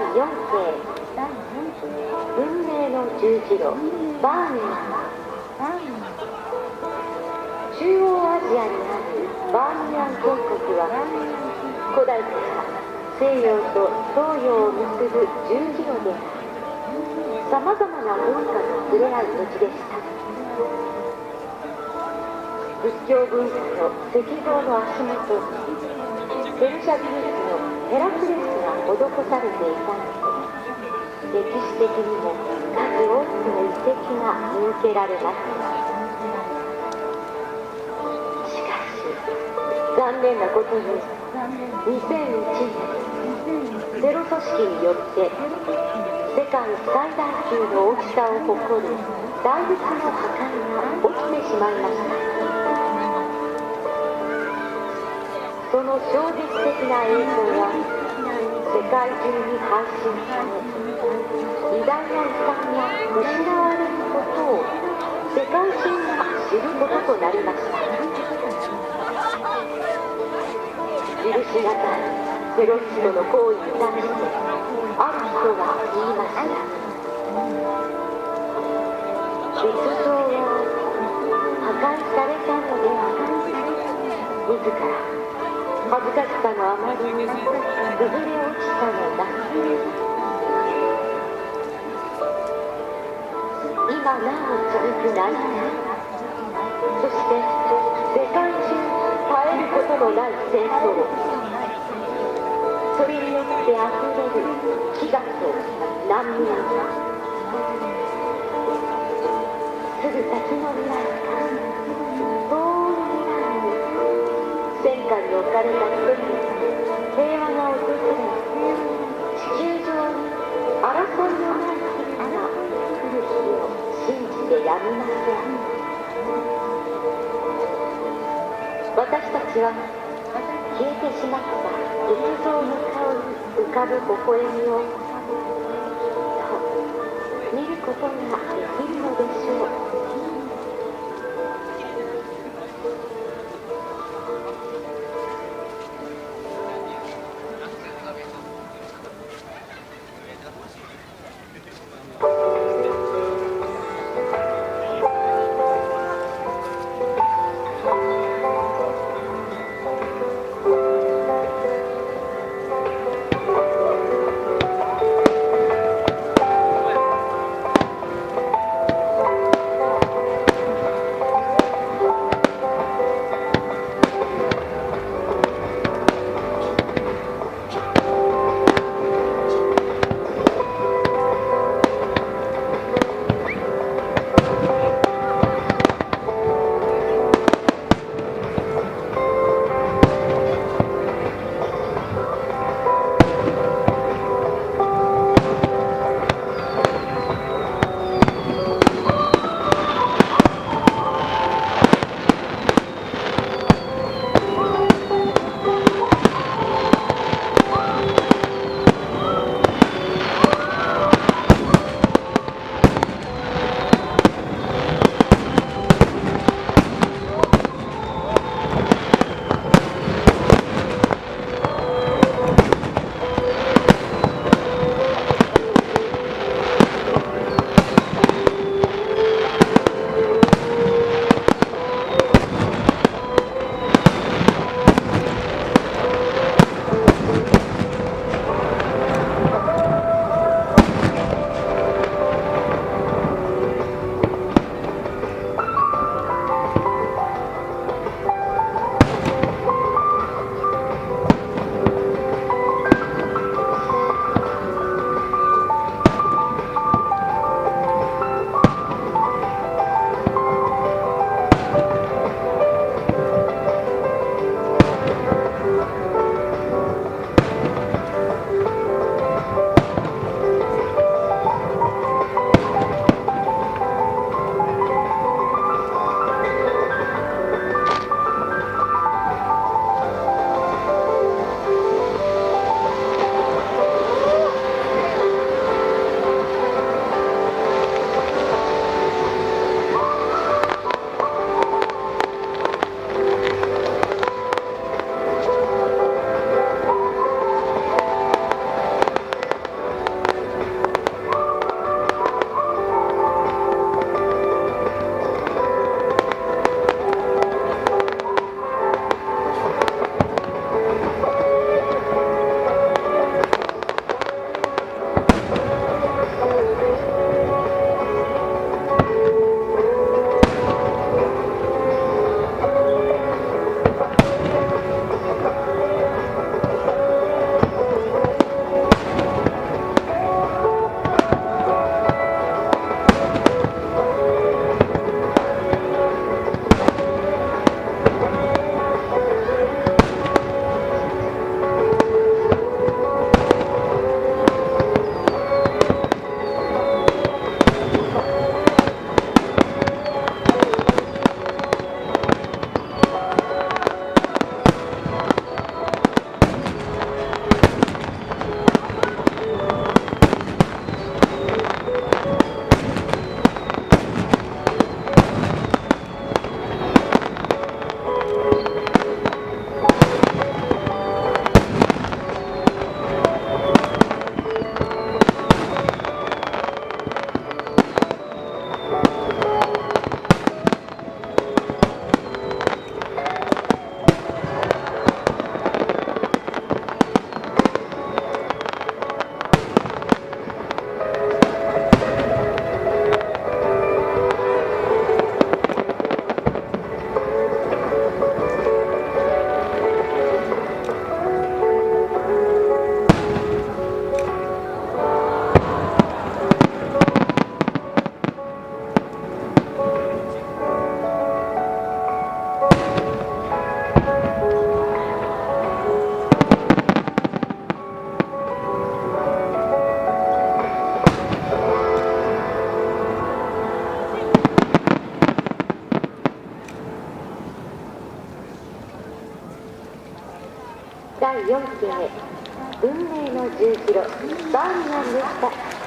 4景文明の十字路バーミヤン。中央アジアにあるバーミヤン渓谷は古代から西洋と東洋を結ぶ十字路であり、さまざまな文化が触れ合う土地でした。仏教文化と石像の足元にペルシャ美術のヘラクレスが施されていたので、歴史的にも数多くの遺跡が見受けられます。しかし残念なことに2001年テロ組織によって世界最大級の大きさを誇る大仏の破壊が起きてしまいました。その衝撃的な映像は世界中に配信され、偉大な遺産が失われることを世界中が知ることとなりました。許しがたいテロリストの行為に対してある人が言いました。仏像は破壊されたのではなく、自ら恥ずかしさのあまりに崩れ落ちたのだ。今なお続く内戦、そして世界中絶えることのない戦争、それによってあふれる飢餓と難民、すぐ先の未来か遠い未来に戦火に置かれた人々に平和が訪れ、地球上に争いのない日々が来る日を信じてやみません。私たちは消えてしまった仏像の顔に浮かぶ微笑みをきっと見ることができるのでしょう。第4景文明の十字路バーミヤンでした。